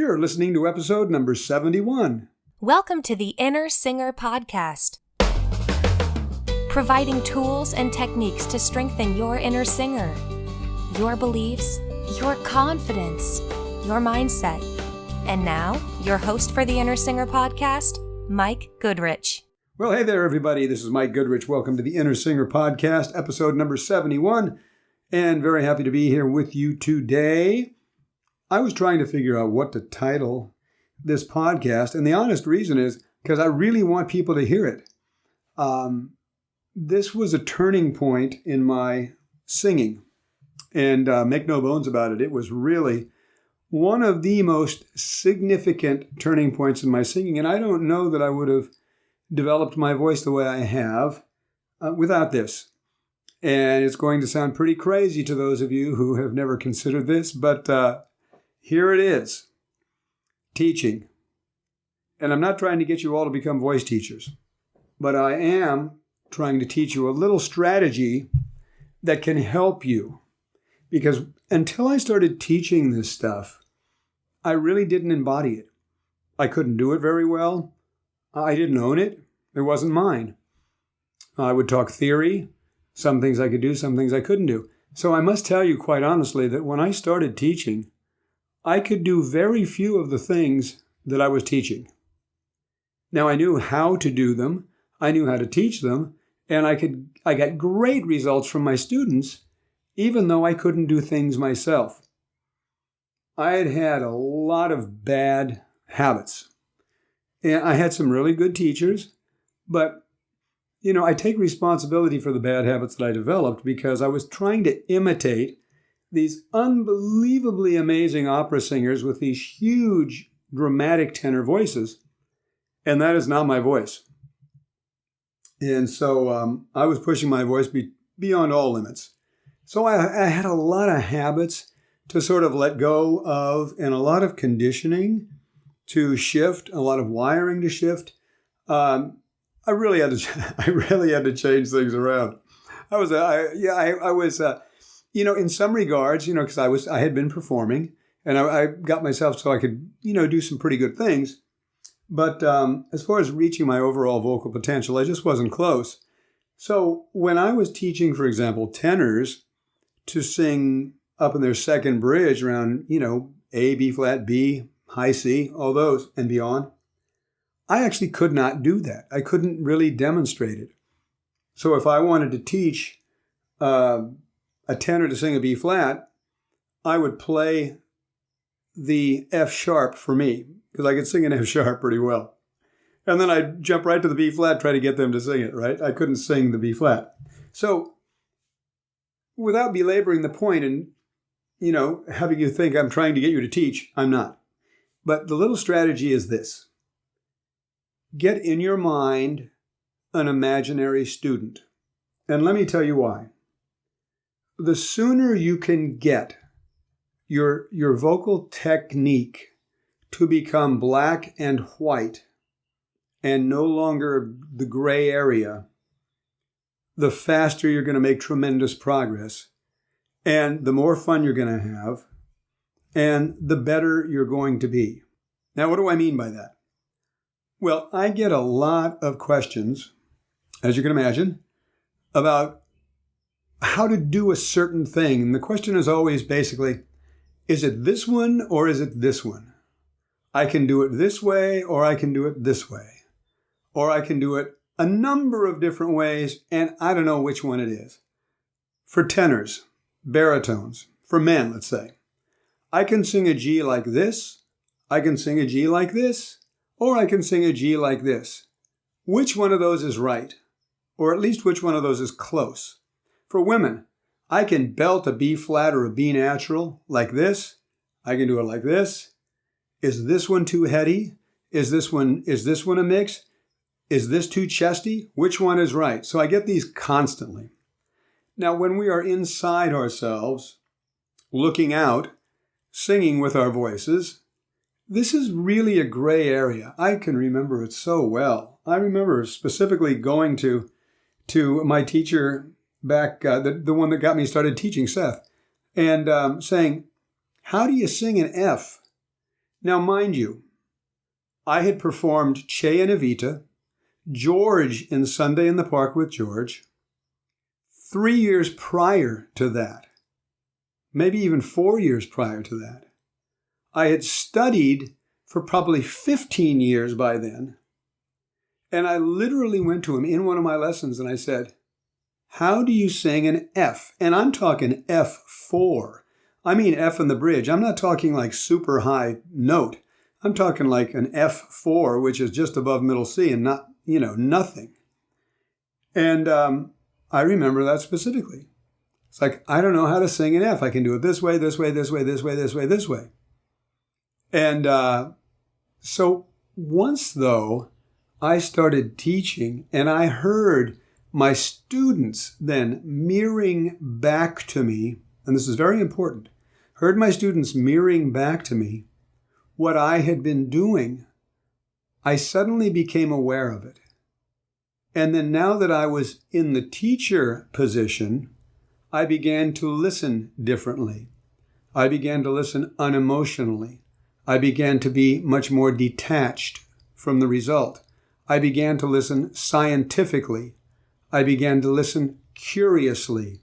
You're listening to episode number 71. Welcome to the Inner Singer Podcast, providing tools and techniques to strengthen your inner singer, your beliefs, your confidence, your mindset. And now, your host for the Inner Singer Podcast, Mike Goodrich. Well, hey there, everybody. This is Mike Goodrich. Welcome to the Inner Singer Podcast, episode number 71. And very happy to be here with you today. I was trying to figure out what to title this podcast, and the honest reason is because I really want people to hear it. This was a turning point in my singing, and make no bones about it, it was really one of the most significant turning points in my singing, and I don't know that I would have developed my voice the way I have without this. And it's going to sound pretty crazy to those of you who have never considered this, but here it is, teaching. And I'm not trying to get you all to become voice teachers, but I am trying to teach you a little strategy that can help you. Because until I started teaching this stuff, I really didn't embody it. I couldn't do it very well. I didn't own it. It wasn't mine. I would talk theory. Some things I could do, some things I couldn't do. So I must tell you quite honestly that when I started teaching, I could do very few of the things that I was teaching. Now I knew how to do them, I knew how to teach them, and I got great results from my students, even though I couldn't do things myself. I had a lot of bad habits. And I had some really good teachers, but I take responsibility for the bad habits that I developed because I was trying to imitate these unbelievably amazing opera singers with these huge, dramatic tenor voices, and that is not my voice. And so I was pushing my voice beyond all limits. So I had a lot of habits to sort of let go of, and a lot of conditioning to shift, a lot of wiring to shift. I really had to change things around. I was in some regards, because I had been performing, and I got myself so I could, do some pretty good things. But as far as reaching my overall vocal potential, I just wasn't close. So when I was teaching, for example, tenors to sing up in their second bridge around, A, B flat, B, high C, all those and beyond, I actually could not do that. I couldn't really demonstrate it. So if I wanted to teach a tenor to sing a B flat, I would play the F sharp for me, because I could sing an F sharp pretty well. And then I'd jump right to the B flat, try to get them to sing it, right? I couldn't sing the B flat. So without belaboring the point and, having you think I'm trying to get you to teach, I'm not. But the little strategy is this. Get in your mind an imaginary student. And let me tell you why. The sooner you can get your vocal technique to become black and white and no longer the gray area, the faster you're going to make tremendous progress, and the more fun you're going to have, and the better you're going to be. Now, what do I mean by that? Well, I get a lot of questions, as you can imagine, about how to do a certain thing. And the question is always basically, is it this one or is it this one? I can do it this way or I can do it this way. Or I can do it a number of different ways, and I don't know which one it is. For tenors, baritones, for men, let's say, I can sing a G like this, I can sing a G like this, or I can sing a G like this. Which one of those is right? Or at least which one of those is close? For women, I can belt a B flat or a B natural like this. I can do it like this. Is this one too heady? Is this one a mix? Is this too chesty? Which one is right? So I get these constantly. Now, when we are inside ourselves, looking out, singing with our voices, this is really a gray area. I can remember it so well. I remember specifically going to my teacher back, the one that got me started teaching, Seth, and saying, how do you sing an F? Now, mind you, I had performed Che and Evita, George in Sunday in the Park with George, 3 years prior to that, maybe even 4 years prior to that. I had studied for probably 15 years by then, and I literally went to him in one of my lessons and I said, how do you sing an F? And I'm talking F4. I mean F in the bridge. I'm not talking like super high note. I'm talking like an F4, which is just above middle C and not, nothing. And I remember that specifically. It's like, I don't know how to sing an F. I can do it this way, this way, this way, this way, this way, this way. And so once, though, I started teaching and I heard my students then mirroring back to me, and this is very important, heard my students mirroring back to me what I had been doing, I suddenly became aware of it. And then now that I was in the teacher position, I began to listen differently. I began to listen unemotionally. I began to be much more detached from the result. I began to listen scientifically. I began to listen curiously.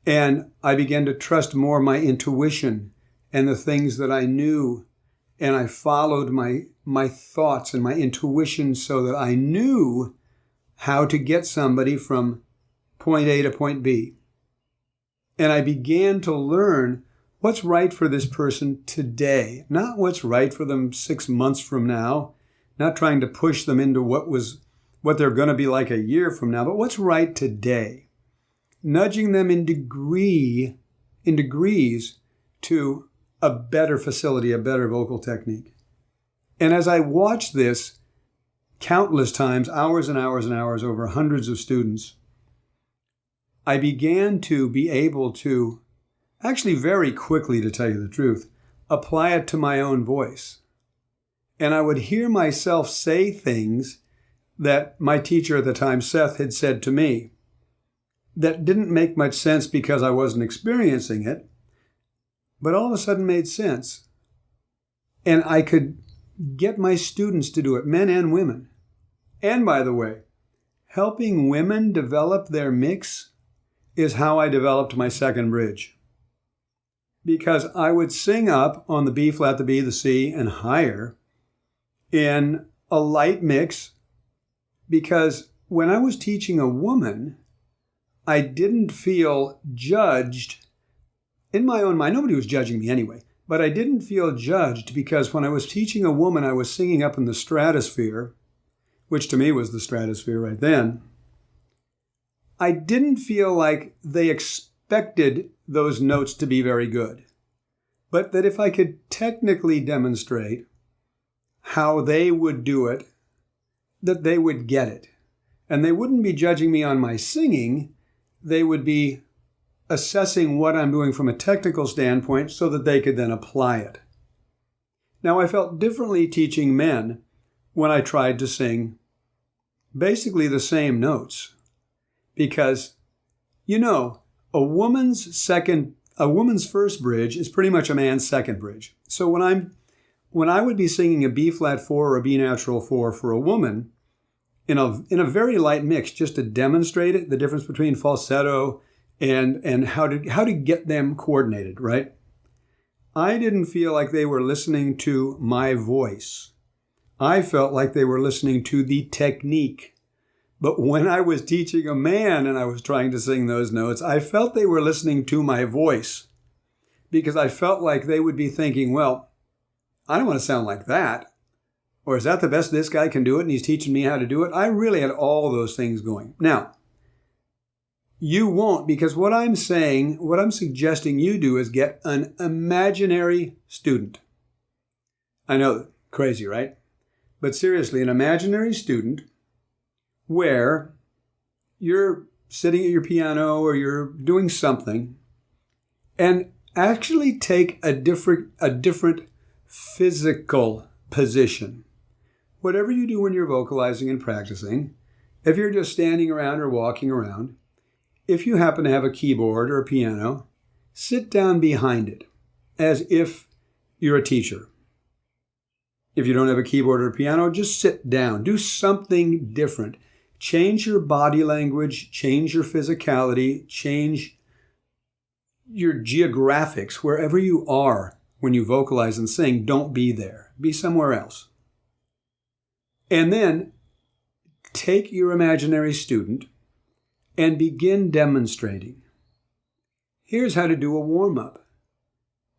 And I began to trust more my intuition and the things that I knew. And I followed my thoughts and my intuition so that I knew how to get somebody from point A to point B. And I began to learn what's right for this person today, not what's right for them 6 months from now, not trying to push them into what they're going to be like a year from now, but what's right today. Nudging them in degrees to a better facility, a better vocal technique. And as I watched this countless times, hours and hours and hours over hundreds of students, I began to be able to, actually very quickly to tell you the truth, apply it to my own voice. And I would hear myself say things that my teacher at the time, Seth, had said to me that didn't make much sense because I wasn't experiencing it, but all of a sudden made sense. And I could get my students to do it, men and women. And by the way, helping women develop their mix is how I developed my second bridge. Because I would sing up on the B flat, the B, the C, and higher in a light mix, because when I was teaching a woman, I didn't feel judged in my own mind. Nobody was judging me anyway, but I didn't feel judged because when I was teaching a woman, I was singing up in the stratosphere, which to me was the stratosphere right then. I didn't feel like they expected those notes to be very good, but that if I could technically demonstrate how they would do it, that they would get it. And they wouldn't be judging me on my singing. They would be assessing what I'm doing from a technical standpoint so that they could then apply it. Now, I felt differently teaching men when I tried to sing basically the same notes. Because, a woman's first bridge is pretty much a man's second bridge. So when I would be singing a B flat 4 or a B natural 4 for a woman in a very light mix, just to demonstrate it, the difference between falsetto and how to get them coordinated, right? I didn't feel like they were listening to my voice. I felt like they were listening to the technique. But when I was teaching a man and I was trying to sing those notes, I felt they were listening to my voice, because I felt like they would be thinking, well, I don't want to sound like that. Or is that the best this guy can do it and he's teaching me how to do it? I really had all those things going. Now, you won't, because what I'm suggesting you do is get an imaginary student. I know, crazy, right? But seriously, an imaginary student where you're sitting at your piano or you're doing something, and actually take a different physical position. Whatever you do when you're vocalizing and practicing, if you're just standing around or walking around, if you happen to have a keyboard or a piano, sit down behind it as if you're a teacher. If you don't have a keyboard or a piano, just sit down. Do something different. Change your body language, change your physicality, change your geographics. Wherever you are when you vocalize and sing, don't be there. Be somewhere else. And then take your imaginary student and begin demonstrating. Here's how to do a warm-up.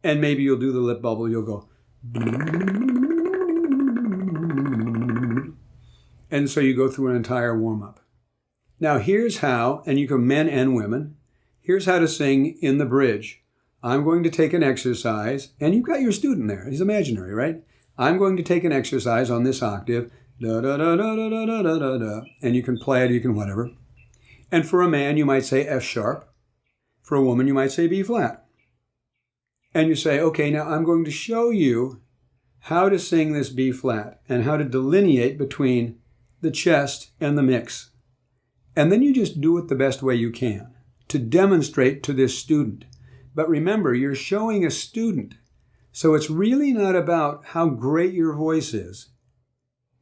And maybe you'll do the lip bubble. You'll go. And so you go through an entire warm-up. Now here's how, and you can men and women, here's how to sing in the bridge. I'm going to take an exercise, and you've got your student there. He's imaginary, right? I'm going to take an exercise on this octave, da da da da da da da da da, and you can play it, you can whatever. And for a man, you might say F sharp. For a woman, you might say B flat. And you say, okay, now I'm going to show you how to sing this B flat and how to delineate between the chest and the mix. And then you just do it the best way you can to demonstrate to this student. But remember, you're showing a student. So it's really not about how great your voice is.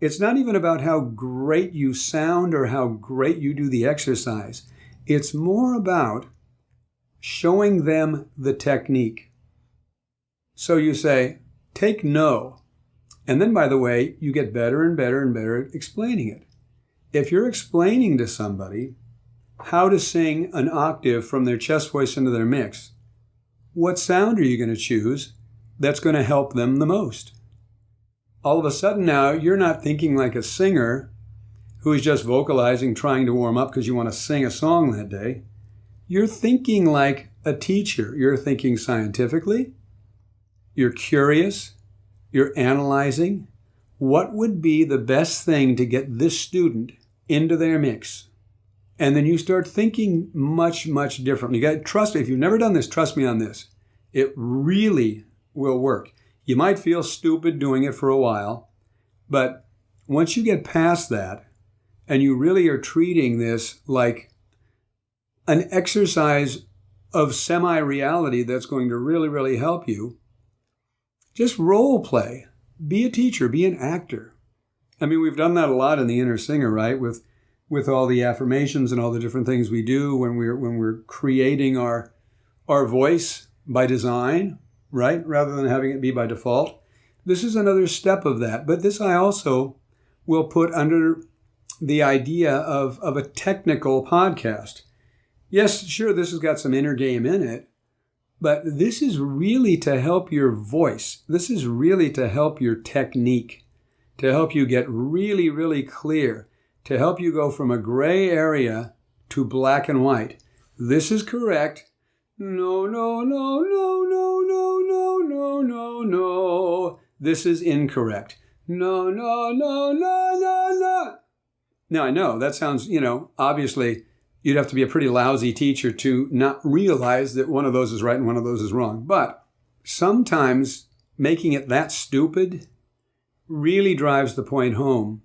It's not even about how great you sound or how great you do the exercise. It's more about showing them the technique. So you say, take no. And then, by the way, you get better and better and better at explaining it. If you're explaining to somebody how to sing an octave from their chest voice into their mix, what sound are you going to choose that's going to help them the most? All of a sudden now, you're not thinking like a singer who is just vocalizing, trying to warm up because you want to sing a song that day. You're thinking like a teacher. You're thinking scientifically. You're curious. You're analyzing. What would be the best thing to get this student into their mix? And then you start thinking much, much differently. You got to trust me. If you've never done this, trust me on this. It really will work. You might feel stupid doing it for a while, but once you get past that and you really are treating this like an exercise of semi-reality that's going to really, really help you, just role play. Be a teacher. Be an actor. I mean, we've done that a lot in the Inner Singer, right? With all the affirmations and all the different things we do when we're creating our voice by design, right? Rather than having it be by default. This is another step of that. But this I also will put under the idea of a technical podcast. Yes, sure, this has got some inner game in it, but this is really to help your voice. This is really to help your technique, to help you get really, really clear, to help you go from a gray area to black and white. This is correct. No, no, no, no, no, no, no, no, no, no. This is incorrect. No, no, no, no, no, no. Now, I know that sounds, obviously you'd have to be a pretty lousy teacher to not realize that one of those is right and one of those is wrong. But sometimes making it that stupid really drives the point home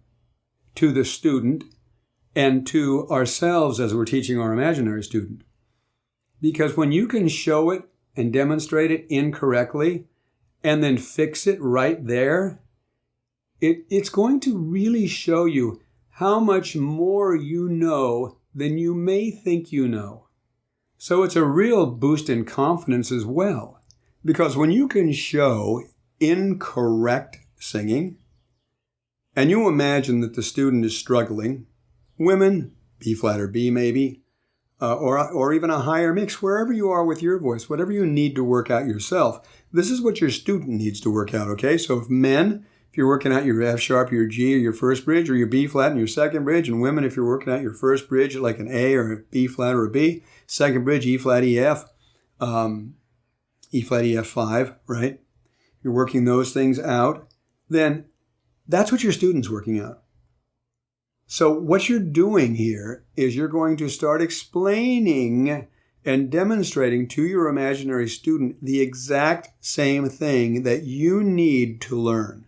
to the student and to ourselves as we're teaching our imaginary student. Because when you can show it and demonstrate it incorrectly and then fix it right there, it's going to really show you how much more you know than you may think you know. So it's a real boost in confidence as well. Because when you can show incorrect singing, and you imagine that the student is struggling, women, B flat or B maybe, or even a higher mix, wherever you are with your voice, whatever you need to work out yourself, this is what your student needs to work out, okay? So if you're working out your F sharp, your G, or your first bridge, or your B flat and your second bridge, and women, if you're working out your first bridge like an A or a B flat or a B, second bridge, E flat, E F, E flat, E F5, right? You're working those things out, then that's what your student's working out. So what you're doing here is you're going to start explaining and demonstrating to your imaginary student the exact same thing that you need to learn.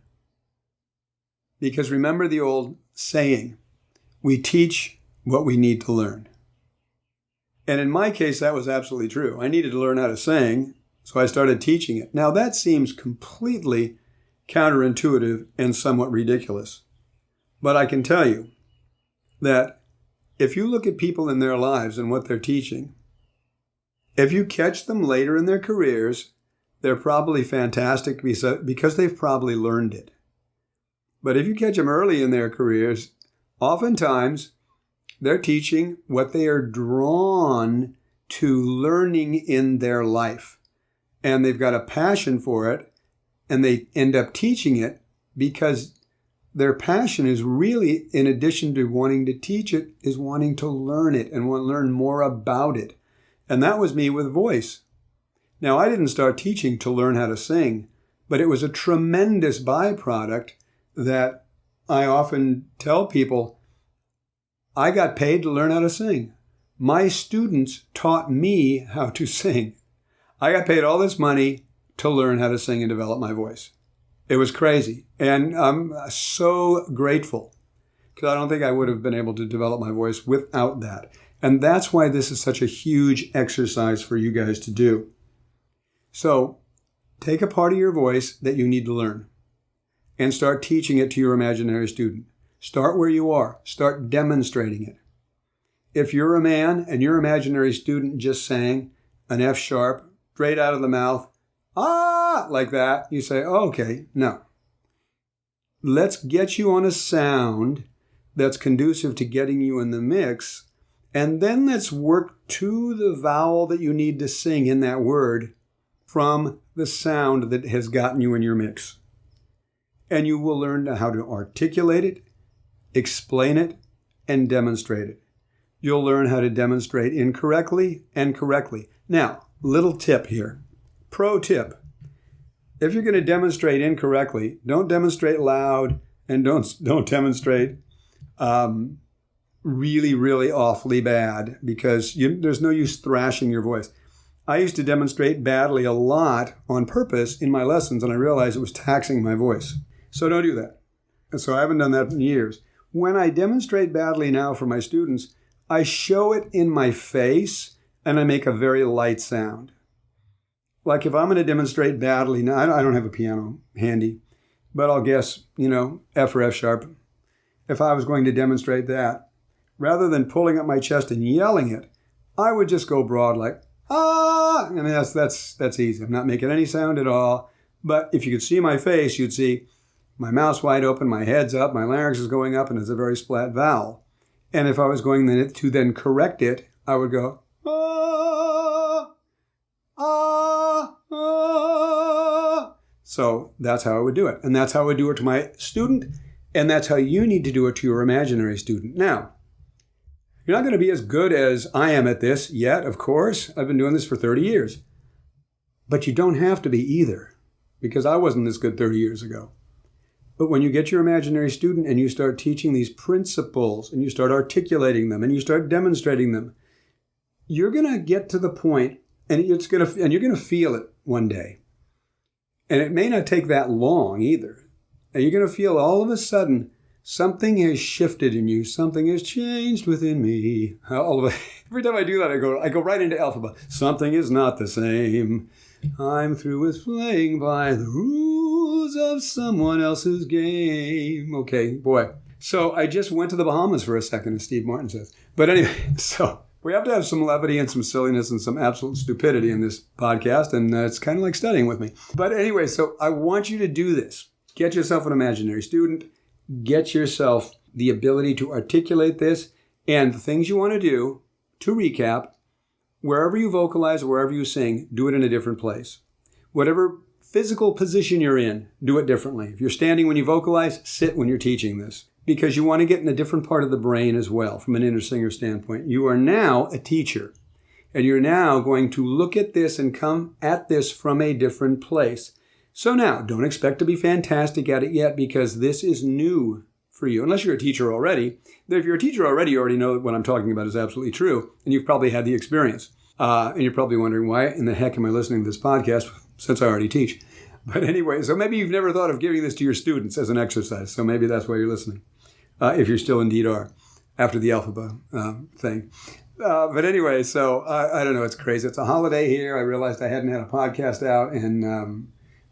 Because remember the old saying, we teach what we need to learn. And in my case, that was absolutely true. I needed to learn how to sing, so I started teaching it. Now that seems completely counterintuitive and somewhat ridiculous. But I can tell you that if you look at people in their lives and what they're teaching, if you catch them later in their careers, they're probably fantastic because they've probably learned it. But if you catch them early in their careers, oftentimes they're teaching what they are drawn to learning in their life. And they've got a passion for it, and they end up teaching it because their passion is really, in addition to wanting to teach it, is wanting to learn it and want to learn more about it. And that was me with voice. Now, I didn't start teaching to learn how to sing, but it was a tremendous byproduct that I often tell people, I got paid to learn how to sing. My students taught me how to sing. I got paid all this money to learn how to sing and develop my voice. It was crazy. And I'm so grateful because I don't think I would have been able to develop my voice without that. And that's why this is such a huge exercise for you guys to do. So take a part of your voice that you need to learn and start teaching it to your imaginary student. Start where you are. Start demonstrating it. If you're a man and your imaginary student just sang an F sharp straight out of the mouth, like that, you say, oh, okay, no. Let's get you on a sound that's conducive to getting you in the mix, and then let's work to the vowel that you need to sing in that word from the sound that has gotten you in your mix. And you will learn how to articulate it, explain it, and demonstrate it. You'll learn how to demonstrate incorrectly and correctly. Now, little tip here. Pro tip. If you're going to demonstrate incorrectly, don't demonstrate loud and don't demonstrate really, really awfully bad because there's no use thrashing your voice. I used to demonstrate badly a lot on purpose in my lessons, and I realized it was taxing my voice. So don't do that. And so I haven't done that in years. When I demonstrate badly now for my students, I show it in my face and I make a very light sound. Like if I'm going to demonstrate badly, now I don't have a piano handy, but I'll guess, F or F sharp. If I was going to demonstrate that, rather than pulling up my chest and yelling it, I would just go broad like, ah! I mean, that's easy. I'm not making any sound at all. But if you could see my face, you'd see my mouth's wide open, my head's up, my larynx is going up, and it's a very splat vowel. And if I was going to then correct it, I would go, ah, ah, ah. So that's how I would do it. And that's how I would do it to my student. And that's how you need to do it to your imaginary student. Now, you're not going to be as good as I am at this yet, of course. I've been doing this for 30 years. But you don't have to be either, because I wasn't this good 30 years ago. But when you get your imaginary student and you start teaching these principles and you start articulating them and you start demonstrating them, you're going to get to the point and you're going to feel it one day. And it may not take that long either. And you're going to feel all of a sudden something has shifted in you. Something has changed within me. Every time I do that, I go right into alphabet. Something is not the same. I'm through with playing by the rules of someone else's game. Okay, boy. So I just went to the Bahamas for a second, as Steve Martin says. But anyway, so we have to have some levity and some silliness and some absolute stupidity in this podcast, and it's kind of like studying with me. But anyway, so I want you to do this. Get yourself an imaginary student. Get yourself the ability to articulate this and the things you want to do. To recap, wherever you vocalize or wherever you sing, do it in a different place. Whatever physical position you're in, do it differently. If you're standing when you vocalize, sit when you're teaching this, because you want to get in a different part of the brain as well from an inner singer standpoint. You are now a teacher, and you're now going to look at this and come at this from a different place. So now, don't expect to be fantastic at it yet because this is new for you, unless you're a teacher already. If you're a teacher already, you already know that what I'm talking about is absolutely true, and you've probably had the experience. And you're probably wondering, why in the heck am I listening to this podcast since I already teach? But anyway, so maybe you've never thought of giving this to your students as an exercise, so maybe that's why you're listening, if you still indeed are, after the alphabet thing. But anyway, so I don't know, it's crazy. It's a holiday here. I realized I hadn't had a podcast out, and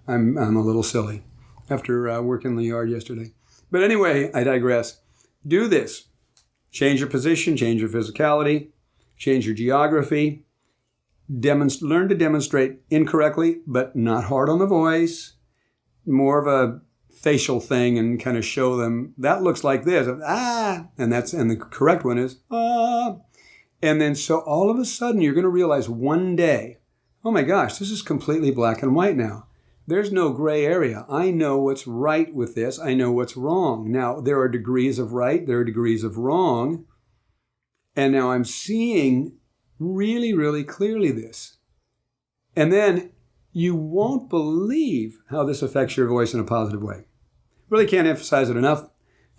I'm a little silly. after working in the yard yesterday. But anyway, I digress. Do this. Change your position, change your physicality, change your geography. Learn to demonstrate incorrectly, but not hard on the voice. More of a facial thing and kind of show them, that looks like this. And the correct one is, ah. And then so all of a sudden you're going to realize one day, oh my gosh, this is completely black and white now. There's no gray area. I know what's right with this. I know what's wrong. Now, there are degrees of right. There are degrees of wrong. And now I'm seeing really, really clearly this. And then you won't believe how this affects your voice in a positive way. Really can't emphasize it enough.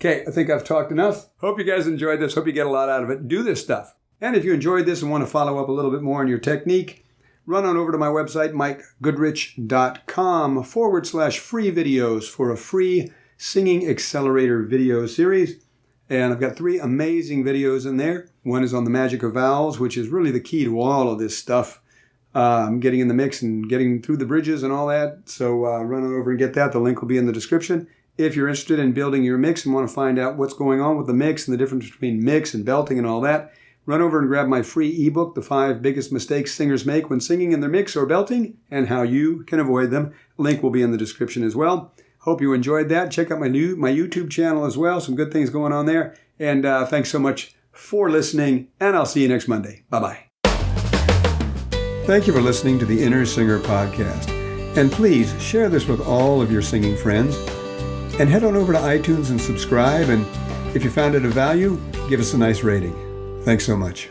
Okay, I think I've talked enough. Hope you guys enjoyed this. Hope you get a lot out of it. Do this stuff. And if you enjoyed this and want to follow up a little bit more on your technique, run on over to my website, mikegoodrich.com/free videos for a free Singing Accelerator Video Series. And I've got 3 amazing videos in there. One is on the Magic of Vowels, which is really the key to all of this stuff. Getting in the mix and getting through the bridges and all that. So run on over and get that. The link will be in the description. If you're interested in building your mix and want to find out what's going on with the mix and the difference between mix and belting and all that, run over and grab my free ebook, The 5 Biggest Mistakes Singers Make When Singing in Their Mix or Belting, and How You Can Avoid Them. Link will be in the description as well. Hope you enjoyed that. Check out my YouTube channel as well. Some good things going on there. And thanks so much for listening, and I'll see you next Monday. Bye-bye. Thank you for listening to the Inner Singer Podcast. And please share this with all of your singing friends. And head on over to iTunes and subscribe. And if you found it of value, give us a nice rating. Thanks so much.